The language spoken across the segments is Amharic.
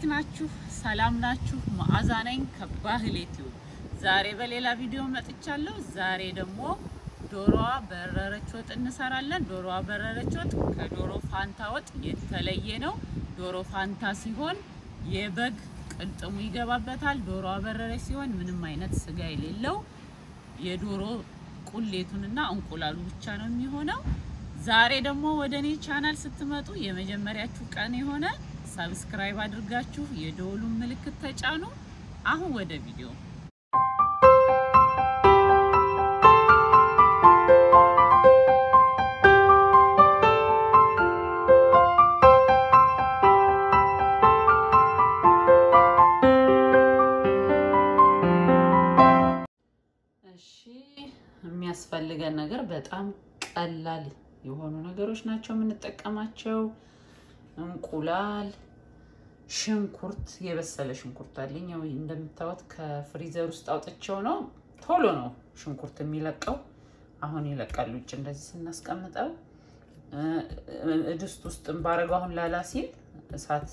ናችሁ ሰላም ናችሁ መዓዛ ነኝ ከባህሌ ቲዩብ ዛሬ በሌላ ቪዲዮ መጥቻለሁ ዛሬ ደግሞ ዶሮዋ በረረች ወጥ እንሰራለን ዶሮዋ በረረች ወጥ ከዶሮ ፋንታ ወጥ የተለየ ነው ዶሮ ፋንታ ሲሆን የበግ ቅልጥሙ ይገባበታል ዶሮዋ በረረች ሲሆን ምንም አይነት ስጋ የሌለው የዶሮ ቁሌቱንና እንቁላሉ ብቻ ነው የሚሆነው ዛሬ ደግሞ ወደኔ ቻናል ስትመጡ የመጀመሪያችሁ ቀን የሆነ ሰብስክራይብ አድርጋችሁ የደወሉን ምልክት ተጫኑ አሁን ወደ ቪዲዮ እሺ የሚያስፈልገን ነገር በጣም ቀላል የሆኑ ነገሮች ናቸው የምንጠቀማቸው እንቁላል ሽንኩርት የበሰለ ሽንኩርት አለኝ ያው እንደምታዩት ከፍሪዘር ውስጥ አውጥቼው ነው ቶሎ ነው ሽንኩርት የሚለቀው አሁን ይለቃል ውጭ እንደዚህ ስናስቀምጠው ድስት ውስጥ ባረጋው አሁን ላላ ሲል እሳት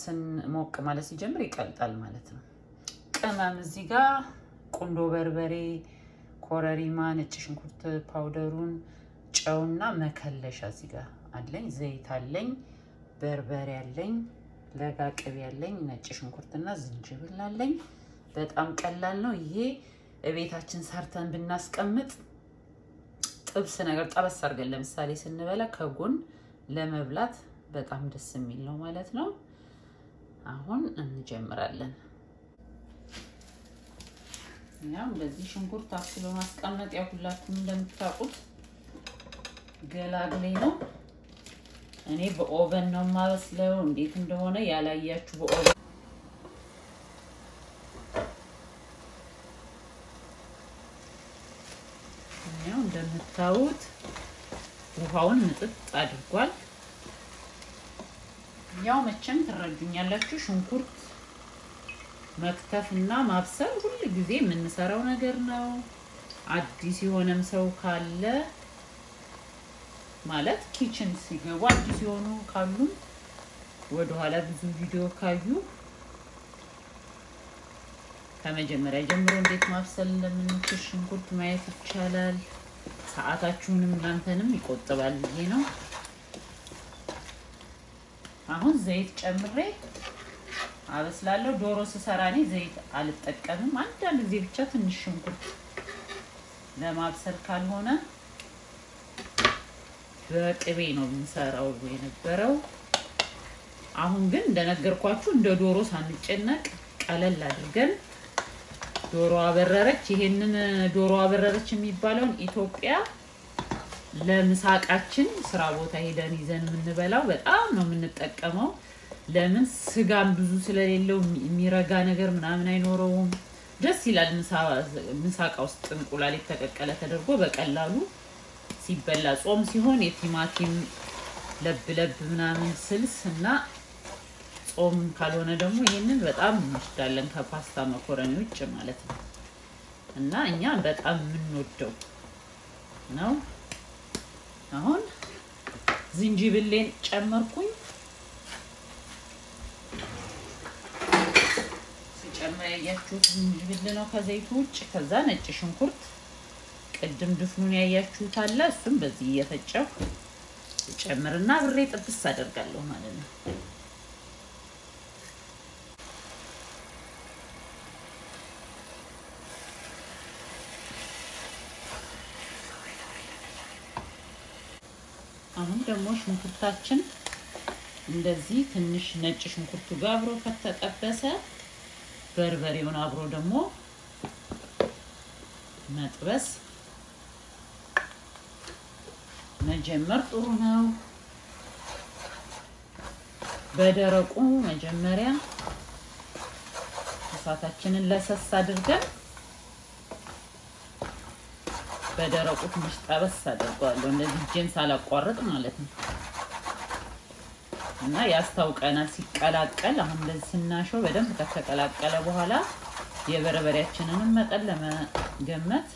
ስንሞቅ ማለት ሲጀምር ይቀልጣል ማለት ነው ቅመም እዚህ ጋር ቁንዶ በርበሬ ኮረሪማ ነጭ ሽንኩርት ፓውደሩን ጨውና መከለሻ እዚህ ጋር አለኝ ዘይት አለኝ በርበሬ አለኝ ለጋ ቅቤ አለኝ ነጭ ሽንኩርትና ዝንጅብል አለኝ በጣም ቀላል ነው ይሄ እቤታችን ሰርተን ብናስቀምጥ ጥብስ ነገር ጠበስ አድርገን ለምሳሌ ስንበላ ከጎን ለመብላት በጣም ደስ የሚል ነው ማለት ነው አሁን እንጀምራለን ያው እንደዚህ ሽንኩርት አፍሎ ማስቀመጥ ያው ሁላችሁም እንደምታውቁት ገላግሌ ነው እኔ በኦቨን ነው ማበስለው እንዴት እንደሆነ ያላያችሁ በኦቨን ያው እንደምታዩት ውሃውን ምጥጥ አድርጓል ያው መቼም ትረዱኛላችሁ ሽንኩርት መክተፍና ማብሰል ሁሉ ጊዜ የምንሰራው ነገር ነው አዲስ የሆነም ሰው ካለ ማለት ኪችን ሲገባ አዲስ የሆኑ ካሉ ወደ ኋላ ብዙ ቪዲዮ ካዩ ከመጀመሪያ ጀምሮ እንዴት ማብሰል እንደምንችል ሽንኩርት ማየት ይቻላል ሰዓታችሁንም እናንተንም ይቆጥባል ይሄ ነው አሁን ዘይት ጨምሬ አበስላለሁ ዶሮ ስሰራኔ ዘይት አልጠቀምም አንዳንድ ጊዜ ብቻ ትንሽ ሽንኩርት ለማብሰል ካልሆነ በቅቤ ነው የምንሰራው የነበረው አሁን ግን እንደነገርኳችሁ እንደ ዶሮ ሳንጨነቅ ቀለል አድርገን ዶሮ አበረረች ይሄንን ዶሮ አበረረች የሚባለውን ኢትዮጵያ ለምሳቃችን ስራ ቦታ ሄደን ይዘን የምንበላው በጣም ነው የምንጠቀመው ለምን ስጋም ብዙ ስለሌለው የሚረጋ ነገር ምናምን አይኖረውም ደስ ይላል ምሳቃ ውስጥ እንቁላል የተቀቀለ ተደርጎ በቀላሉ ሲበላ ጾም ሲሆን የቲማቲም ለብ ምናምን ስልስና ጾም ካልሆነ ደግሞ ይሄንን በጣም እንወዳለን ከፓስታ መኮረኒ ውጭ ማለት ነው እና እኛ በጣም የምንወደው ነው አሁን ዝንጅብሌን ጨመርኩኝ ሲጨመር ያያችሁት ዝንጅብል ነው ከዘይቱ ውጭ ከዛ ነጭ ሽንኩርት ቅድም ድፍኑን ያያችሁት አለ እሱም በዚህ እየፈጨው ጨምርና ብሬ ጥብስ አደርጋለሁ ማለት ነው አሁን ደግሞ ሽንኩርታችን እንደዚህ ትንሽ ነጭ ሽንኩርቱ ጋር አብሮ ከተጠበሰ በርበሬውን አብሮ ደግሞ መጥበስ መጀመር ጥሩ ነው በደረቁ መጀመሪያ እሳታችንን ለሰስ አድርገን በደረቁ ትንሽ ጠበስ አድርጓለሁ እንደዚህ ጀንስ አላቋርጥ ማለት ነው እና ያስታውቀናል ሲቀላቀል አሁን እንደዚህ ስናሸው በደንብ ከተቀላቀለ በኋላ የበርበሬያችንን መጠን ለመገመት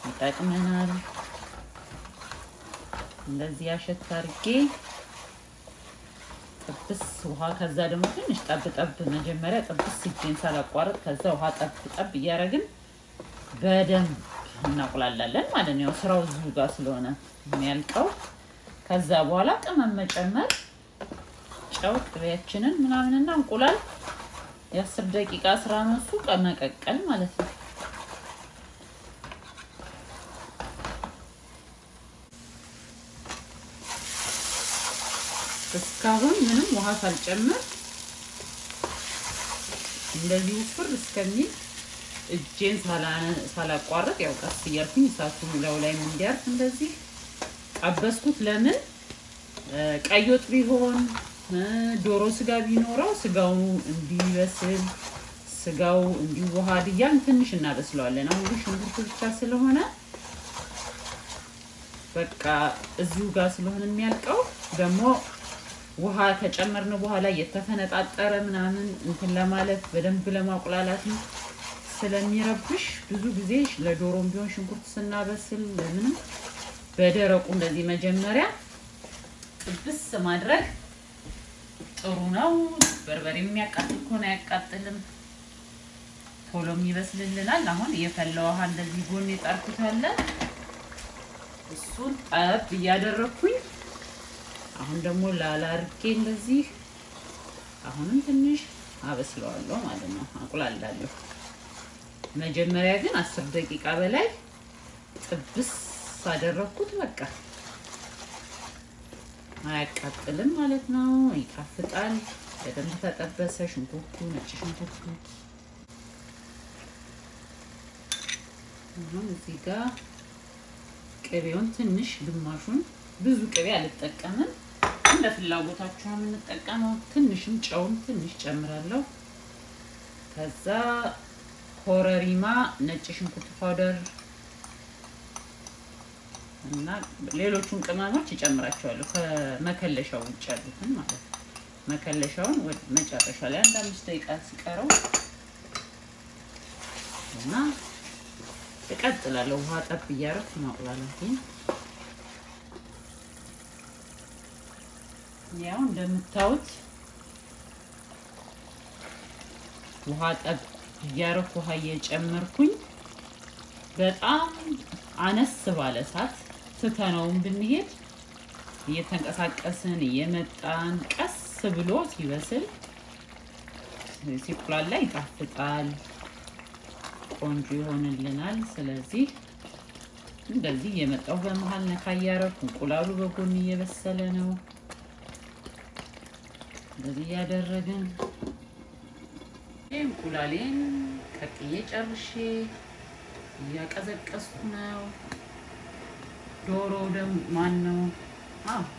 ይጠቅመናል እንደዚህ ያሸት አድርጌ ጥብስ ውሃ ከዛ ደግሞ ትንሽ ጠብ መጀመሪያ ጥብስ ሲገኝ ሳላቋርጥ ከዛ ውሃ ጠብ እያረግን በደንብ እናቁላላለን ማለት ነው ስራው እዚሁ ጋር ስለሆነ የሚያልቀው ከዛ በኋላ ቅመም መጨመር ጨው ቅቤያችንን ምናምንና እንቁላል የ10 ደቂቃ ስራ ነው እሱ መቀቀል ማለት ነው እስካሁን ምንም ውሃ ሳልጨምር እንደዚህ ፍር እስከሚል እጄን ሳላቋርጥ ያው ቀስ እያልኩኝ እሳቱን ላይ እንዲያርፍ እንደዚህ አበስኩት ለምን ቀይ ወጥ ቢሆን ዶሮ ስጋ ቢኖረው ስጋው እንዲበስል ስጋው እንዲዋሃድ ያን ትንሽ እናበስለዋለን አሁን ሽንኩርቱ ብቻ ስለሆነ በቃ እዚሁ ጋር ስለሆነ የሚያልቀው ደግሞ ውሃ ከጨመርን በኋላ የተፈነጣጠረ ምናምን እንትን ለማለት በደንብ ለማቁላላት ስለሚረብሽ ብዙ ጊዜ ለዶሮም ቢሆን ሽንኩርት ስናበስል ለምን በደረቁ እንደዚህ መጀመሪያ ጥብስ ማድረግ ጥሩ ነው በርበሬ የሚያቃጥል ከሆነ ያቃጥልም ቶሎም ይበስልልናል አሁን የፈለው ውሃ እንደዚህ ጎን ይጣርኩታል እሱን ጠብ ያደረኩኝ አሁን ደግሞ ላላርጌ እንደዚህ አሁንም ትንሽ አበስለዋለሁ ማለት ነው አቁላላለሁ መጀመሪያ ግን 10 ደቂቃ በላይ ጥብስ አደረኩት በቃ አያቃጥልም ማለት ነው ይጣፍጣል በደንብ ተጠበሰ ሽንኩርቱ ነጭ ሽንኩርቱ አሁን እዚህ ጋር ቅቤውን ትንሽ ግማሹን ብዙ ቅቤ አልጠቀምም እንደ ፍላጎታችሁ እንጠቀመው ትንሽም ጨውም ትንሽ ጨምራለሁ ከዛ ኮረሪማ ነጭ ሽንኩርት ፓውደር እና ሌሎቹን ቅመሞች ይጨምራቸዋለሁ ከመከለሻው ውጭ ያሉትን ማለት ነው መከለሻውን ወደ መጨረሻ ላይ አንድ 5 ደቂቃ ሲቀረው እና እቀጥላለሁ ውሃ ጠብ እያረኩ ማቁላላቴ ያው እንደምታዩት ውሃ ጠብ እያረኩ ውሃ እየጨመርኩኝ በጣም አነስ ባለ ሰዓት ትተነውን ብንሄድ እየተንቀሳቀስን እየመጣን ቀስ ብሎ ሲበስል ሲቁላላ ይጣፍጣል ቆንጆ ይሆንልናል ስለዚህ እንደዚህ የመጣው በመሃል ነካ ያረኩ እንቁላሉ በጎን እየበሰለ ነው እንደዚህ ያደረግን እንቁላሌን ቀቅዬ ጨርሼ ያቀዘቀስኩ ነው ዶሮ ደም ማን ነው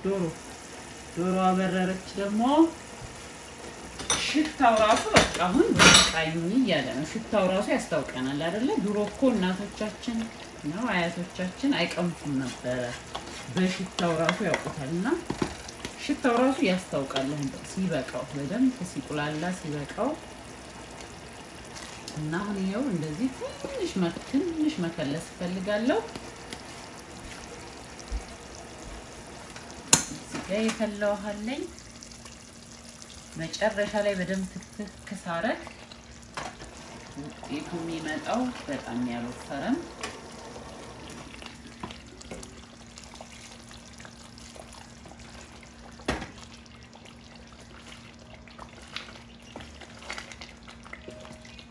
ዶሮ አበረረች ደግሞ ሽታው ራሱ በቃ አሁን በቃይኝ ያለ ነው ሽታው ራሱ ያስታውቀናል አይደለ ድሮ እኮ እናቶቻችን ነው አያቶቻችን አይቀምጡም ነበር በሽታው ራሱ ያውቁታልና ሽታው ራሱ ያስታውቃል ሲበቃው በደንብ ሲቁላላ ሲበቃው እና አሁን ይሄው እንደዚህ ትንሽ መከለስ ፈልጋለሁ እዚህ የፈላው አለኝ መጨረሻ ላይ በደንብ ተከሳረክ ውጤቱ የሚመጣው በጣም ያልወፈረም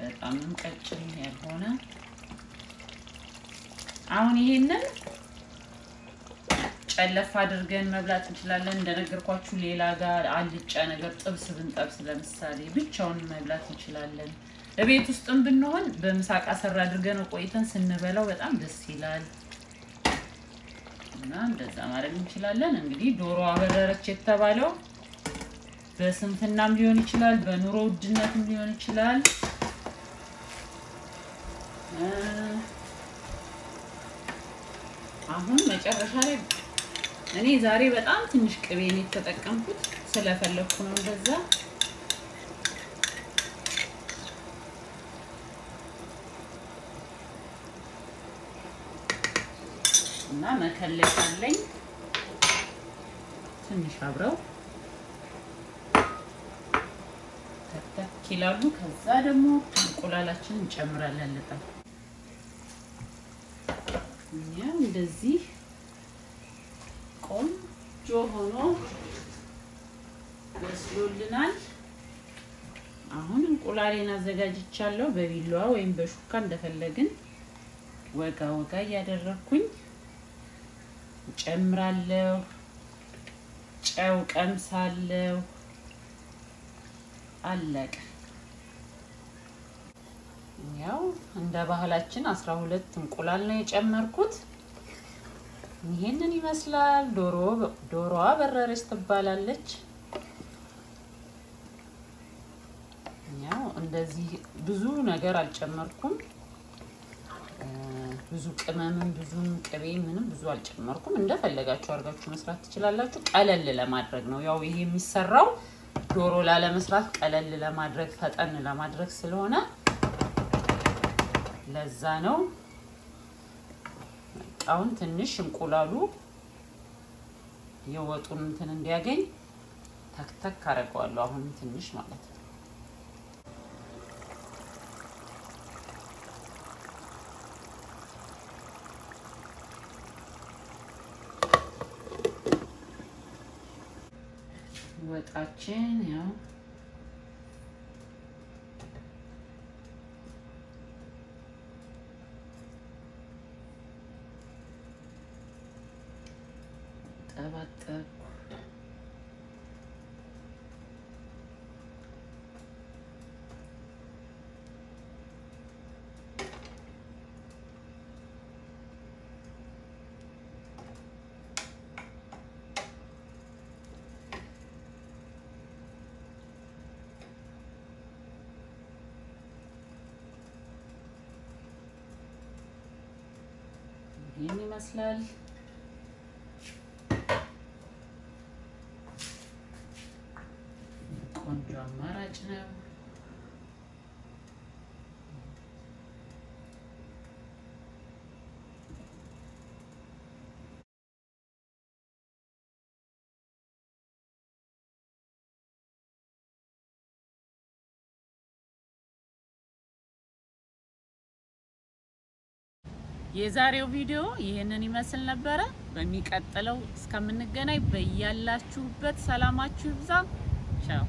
በጣም ቀጭን ያልሆነ አሁን ይሄንን ጨለፍ አድርገን መብላት እንችላለን እንደነገርኳችሁ ሌላ ጋር አልጫ ነገር ጥብስ ብንጠብስ ለምሳሌ ብቻውን መብላት እንችላለን ለቤት ውስጥም ብንሆን በምሳቃ ሰራ አድርገን ቆይተን ስንበላው በጣም ደስ ይላል እና እንደዛ ማድረግ እንችላለን እንግዲህ ዶሮ አበረረች የተባለው በስንፍናም ሊሆን ይችላል በኑሮ ውድነትም ሊሆን ይችላል አሁን መጨረሻ ላይ እኔ ዛሬ በጣም ትንሽ ቅቤ ነው ተጠቀምኩት ስለፈለኩ ነው እንደዛ እና መከለሻ አለኝ ትንሽ አብረው ተክ ይላሉ ከዛ ደግሞ እንቁላላችንን እንጨምራለን ለጣም ያው እንደዚህ ቆንጆ ሆኖ በስሎልናል አሁን እንቁላሌን አዘጋጅቻለሁ በቢላዋ ወይም በሹካ እንደፈለግን ወጋ ወጋ ያደረኩኝ ጨምራለሁ ጨው ቀምሳለሁ አለቀ ያው እንደ ባህላችን 12 እንቁላል ነው የጨመርኩት ይሄንን ይመስላል ዶሮዋ በረረች ትባላለች ያው እንደዚህ ብዙ ነገር አልጨመርኩም ብዙ ቅመምም ብዙም ቅቤ ምንም ብዙ አልጨመርኩም እንደፈለጋችሁ አርጋችሁ መስራት ትችላላችሁ ቀለል ለማድረግ ነው ያው ይሄ የሚሰራው ዶሮ ለመስራት ቀለል ለማድረግ ፈጠን ለማድረግ ስለሆነ ለዛ ነው አሁን ትንሽ እንቁላሉ የወጡን እንትን እንዲያገኝ ተክተክ አረጋዋለሁ አሁን ትንሽ ማለት ነው ወጣችን ያው ጠባጠብ ይሄን ይመስላል ቆንጆ አማራጭ ነው የዛሬው ቪዲዮ ይሄንን ይመስል ነበር በሚቀጥለው እስከምንገናኝ በያላችሁበት ሰላማችሁ ይብዛ ቻው